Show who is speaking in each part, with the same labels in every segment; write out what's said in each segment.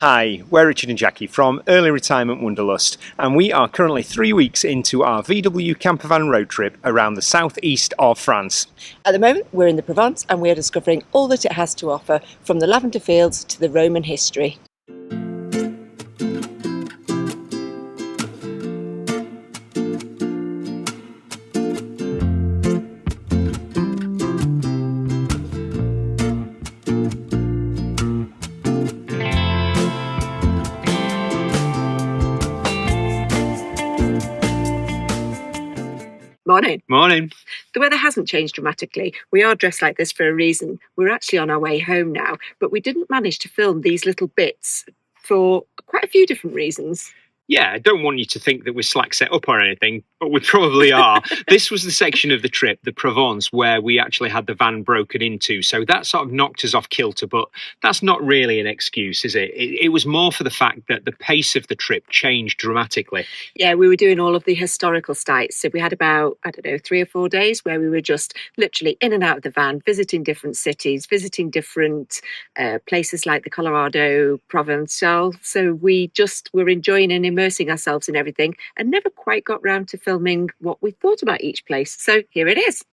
Speaker 1: Hi, we're Richard and Jackie from Early Retirement Wanderlust, and we are currently 3 weeks into our VW campervan road trip around the southeast of France.
Speaker 2: At the moment, we're in the Provence and we are discovering all that it has to offer, from the lavender fields to the Roman history. Morning.
Speaker 1: Morning.
Speaker 2: The weather hasn't changed dramatically. We are dressed like this for a reason. We're actually on our way home now, but we didn't manage to film these little bits for quite a few different reasons.
Speaker 1: Yeah, I don't want you to think that we're slack set up or anything, but we probably are. This was the section of the trip, the Provence, where we actually had the van broken into. So that sort of knocked us off kilter, but that's not really an excuse, is it? It was more for the fact that the pace of the trip changed dramatically.
Speaker 2: Yeah, we were doing all of the historical sites. So we had about, 3 or 4 days where we were just literally in and out of the van, visiting different cities, visiting different places like the Colorado, Provençal. So we just were enjoying and immersing ourselves in everything and never quite got round to filming what we thought about each place. So here it is.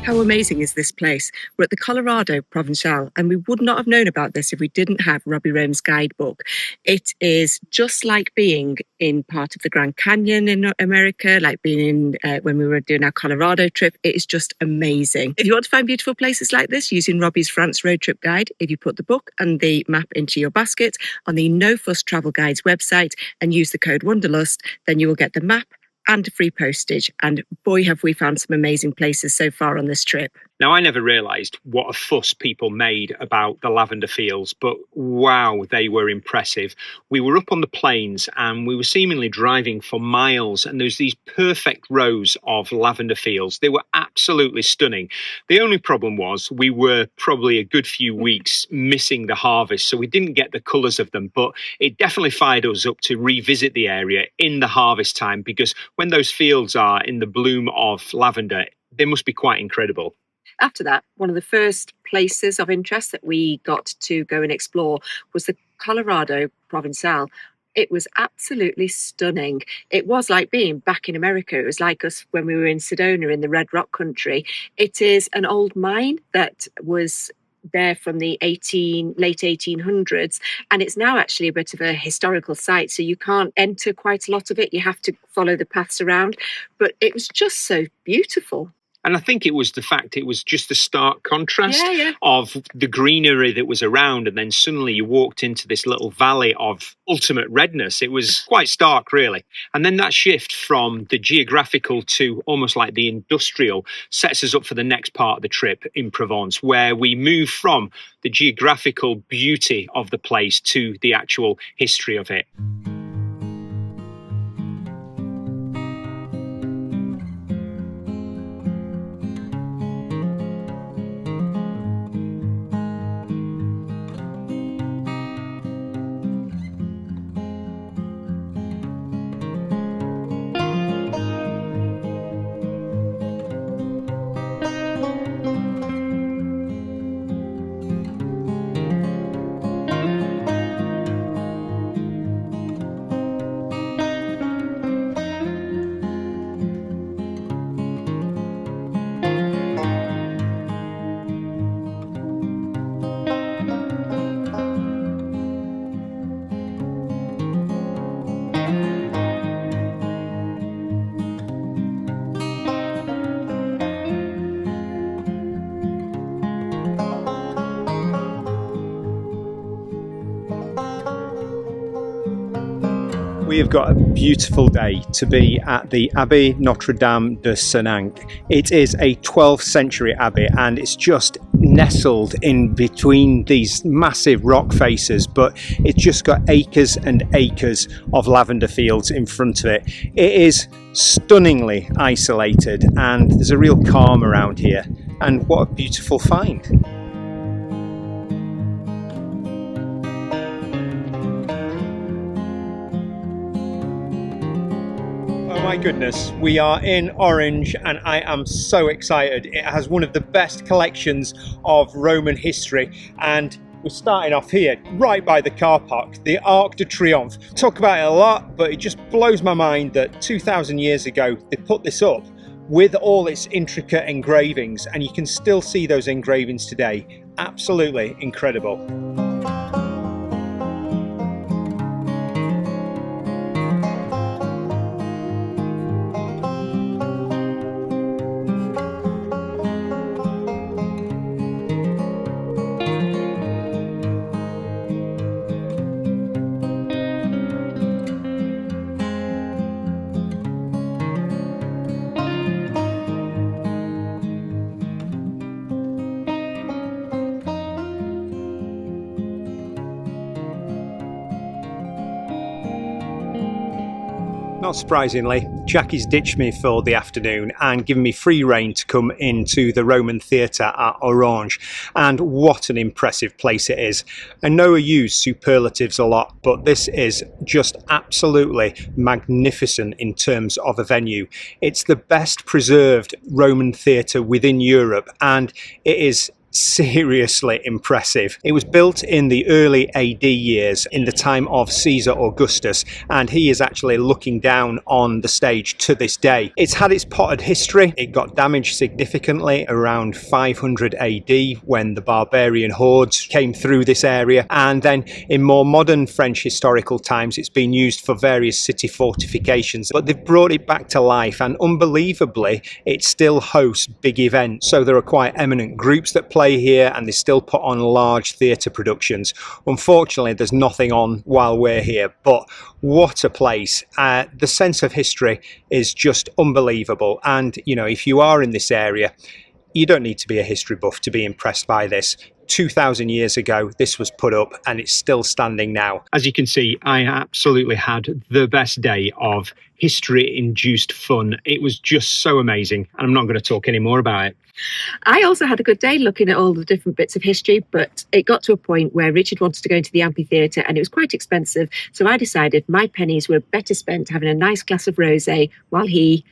Speaker 2: How amazing is this place? We're at the Colorado Provençal, and we would not have known about this if we didn't have Robbie Rome's guidebook. It is just like being in part of the Grand Canyon in America, like being in when we were doing our Colorado trip. It is just amazing. If you want to find beautiful places like this using Robbie's France Road Trip Guide, if you put the book and the map into your basket on the No Fuss Travel Guides website and use the code Wanderlust, then you will get the map and free postage. And boy, have we found some amazing places so far on this trip.
Speaker 1: Now, I never realised what a fuss people made about the lavender fields, but wow, they were impressive. We were up on the plains and we were seemingly driving for miles, and there's these perfect rows of lavender fields. They were absolutely stunning. The only problem was we were probably a good few weeks missing the harvest, so we didn't get the colours of them, but it definitely fired us up to revisit the area in the harvest time, because when those fields are in the bloom of lavender, they must be quite incredible.
Speaker 2: After that, one of the first places of interest that we got to go and explore was the Colorado Provençal. It was absolutely stunning. It was like being back in America. It was like us when we were in Sedona in the Red Rock country. It is an old mine that was there from the late 1800s, and it's now actually a bit of a historical site, so you can't enter quite a lot of it. You have to follow the paths around, but it was just so beautiful.
Speaker 1: And I think it was the fact it was just the stark contrast
Speaker 2: Yeah.
Speaker 1: of the greenery that was around, and then suddenly you walked into this little valley of ultimate redness. It was quite stark, really. And then that shift from the geographical to almost like the industrial sets us up for the next part of the trip in Provence, where we move from the geographical beauty of the place to the actual history of it. We have got a beautiful day to be at the Abbey Notre Dame de Senanc. It is a 12th century abbey and it's just nestled in between these massive rock faces, but it's just got acres and acres of lavender fields in front of it. It is stunningly isolated and there's a real calm around here, and what a beautiful find. Oh my goodness, we are in Orange and I am so excited. It has one of the best collections of Roman history, and we're starting off here right by the car park, the Arc de Triomphe. Talk about it a lot, but it just blows my mind that 2,000 years ago they put this up with all its intricate engravings, and you can still see those engravings today. Absolutely incredible. Not surprisingly, Jackie's ditched me for the afternoon and given me free rein to come into the Roman theatre at Orange, and what an impressive place it is. I know I use superlatives a lot, but this is just absolutely magnificent in terms of a venue. It's the best preserved Roman theatre within Europe, and it is seriously impressive. It was built in the early AD years in the time of Caesar Augustus, and he is actually looking down on the stage to this day. It's had its potted history. It got damaged significantly around 500 AD when the barbarian hordes came through this area, and then in more modern French historical times it's been used for various city fortifications, but they've brought it back to life, and unbelievably it still hosts big events. So there are quite eminent groups that play here, and they still put on large theatre productions. Unfortunately there's nothing on while we're here, but what a place. The sense of history is just unbelievable, and you know, if you are in this area, you don't need to be a history buff to be impressed by this. 2,000 years ago this was put up and it's still standing now. As you can see, I absolutely had the best day of history-induced fun. It was just so amazing, and I'm not going to talk any more about it.
Speaker 2: I also had a good day looking at all the different bits of history, but it got to a point where Richard wanted to go into the amphitheatre and it was quite expensive, so I decided my pennies were better spent having a nice glass of rosé while he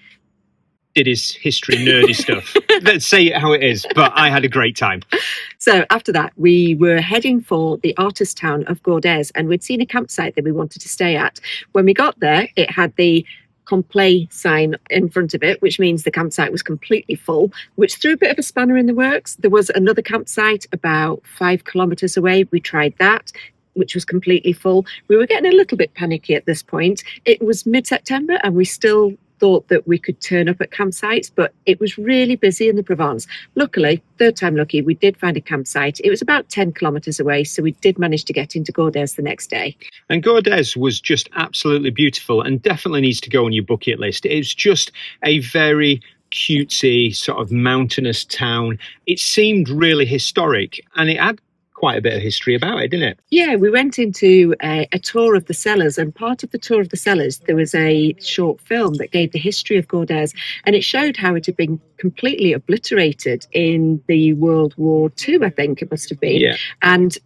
Speaker 1: did his history nerdy stuff. Let's say it how it is, but I had a great time.
Speaker 2: So after that, we were heading for the artist town of Gordes, and we'd seen a campsite that we wanted to stay at. When we got there, it had the complet sign in front of it, which means the campsite was completely full, which threw a bit of a spanner in the works. There was another campsite about 5 kilometres away. We tried that, which was completely full. We were getting a little bit panicky at this point. It was mid-September and we still thought that we could turn up at campsites, but it was really busy in the Provence. Luckily, third time lucky, we did find a campsite. It was about 10 kilometres away, so we did manage to get into Gordes the next day.
Speaker 1: And Gordes was just absolutely beautiful and definitely needs to go on your bucket list. It's just a very cutesy sort of mountainous town. It seemed really historic, and it had quite a bit of history about it, didn't it?
Speaker 2: Yeah, we went into a tour of the cellars, and part of the tour of the cellars there was a short film that gave the history of Gordes, and it showed how it had been completely obliterated in the World War II, I think it must have been.
Speaker 1: Yeah.
Speaker 2: And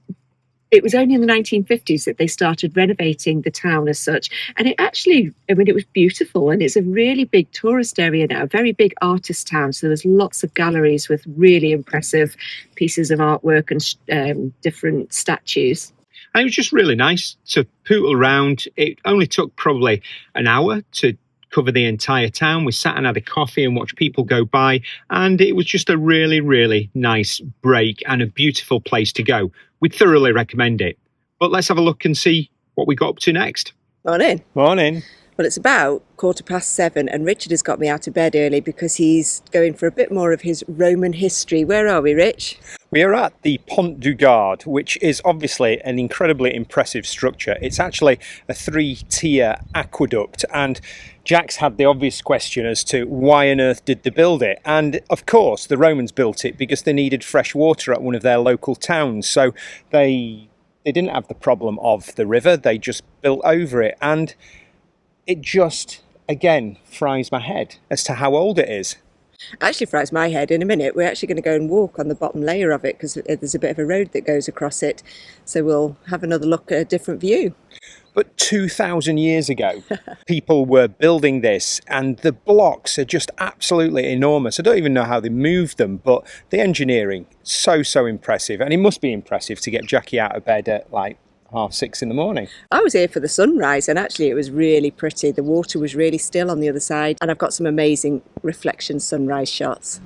Speaker 2: it was only in the 1950s that they started renovating the town as such. And it actually, I mean, it was beautiful, and it's a really big tourist area now, a very big artist town. So there's lots of galleries with really impressive pieces of artwork and different statues.
Speaker 1: And it was just really nice to pootle around. It only took probably an hour to cover the entire town. We sat and had a coffee and watched people go by, and it was just a really, really nice break and a beautiful place to go. We'd thoroughly recommend it. But let's have a look and see what we got up to next.
Speaker 2: Morning.
Speaker 1: Morning.
Speaker 2: Well, Well, it's about 7:15 and Richard has got me out of bed early because he's going for a bit more of his Roman history. Where are we, Rich?
Speaker 1: We are at the Pont du Gard, which is obviously an incredibly impressive structure. It's actually a 3-tier aqueduct, and Jack's had the obvious question as to why on earth did they build it? And of course, the Romans built it because they needed fresh water at one of their local towns. So they didn't have the problem of the river, they just built over it. And it just, again, fries my head as to how old it is.
Speaker 2: Actually fries my head. In a minute we're actually going to go and walk on the bottom layer of it because there's a bit of a road that goes across it, so we'll have another look at a different view.
Speaker 1: But 2,000 years ago people were building this, and the blocks are just absolutely enormous. I don't even know how they moved them, but the engineering, so impressive. And it must be impressive to get Jackie out of bed at like 6:30 in the morning.
Speaker 2: I was here for the sunrise and actually it was really pretty. The water was really still on the other side and I've got some amazing reflection sunrise shots.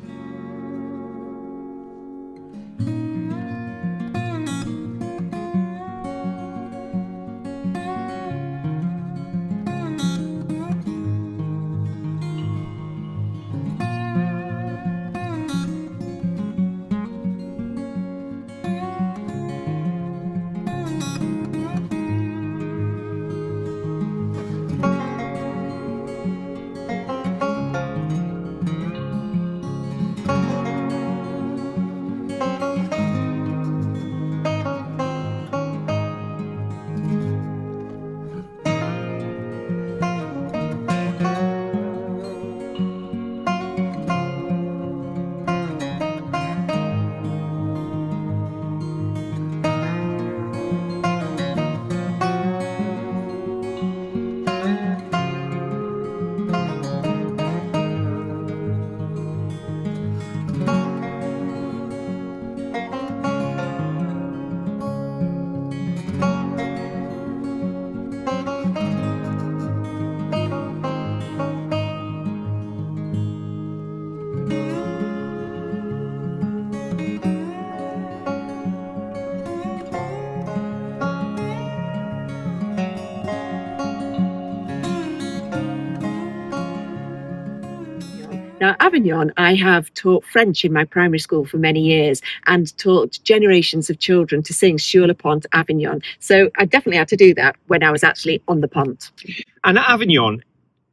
Speaker 2: Now, Avignon, I have taught French in my primary school for many years and taught generations of children to sing Sur le Pont Avignon. So I definitely had to do that when I was actually on the pont. And at Avignon,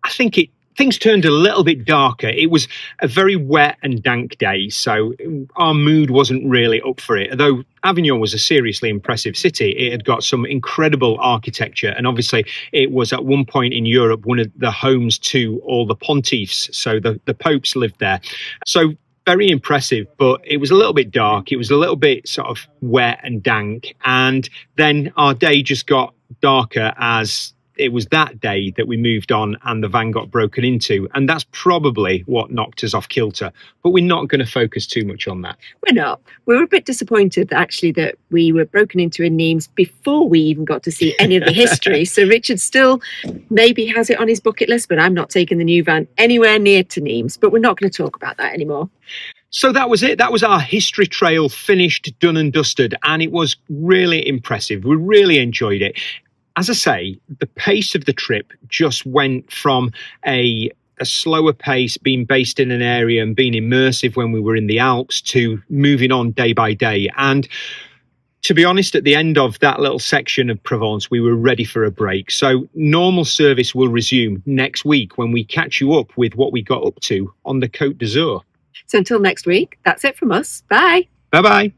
Speaker 2: I think things turned a little bit darker. It was a very wet and dank day, so our mood wasn't really up for it. Although Avignon was a seriously impressive city, it had got some incredible architecture, and obviously it was at one point in Europe one of the homes to all the pontiffs, so the popes lived there. So very impressive, but it was a little bit dark. It was a little bit sort of wet and dank, and then our day just got darker as it was that day that we moved on and the van got broken into. And that's probably what knocked us off kilter. But we're not going to focus too much on that. We're not. We were a bit disappointed, actually, that we were broken into in Nîmes before we even got to see any of the history. So Richard still maybe has it on his bucket list, but I'm not taking the new van anywhere near to Nîmes. But we're not going to talk about that anymore. So that was it. That was our history trail finished, done and dusted. And it was really impressive. We really enjoyed it. As I say, the pace of the trip just went from a slower pace, being based in an area and being immersive when we were in the Alps, to moving on day by day. And to be honest, at the end of that little section of Provence, we were ready for a break. So normal service will resume next week when we catch you up with what we got up to on the Côte d'Azur. So until next week, that's it from us. Bye. Bye-bye.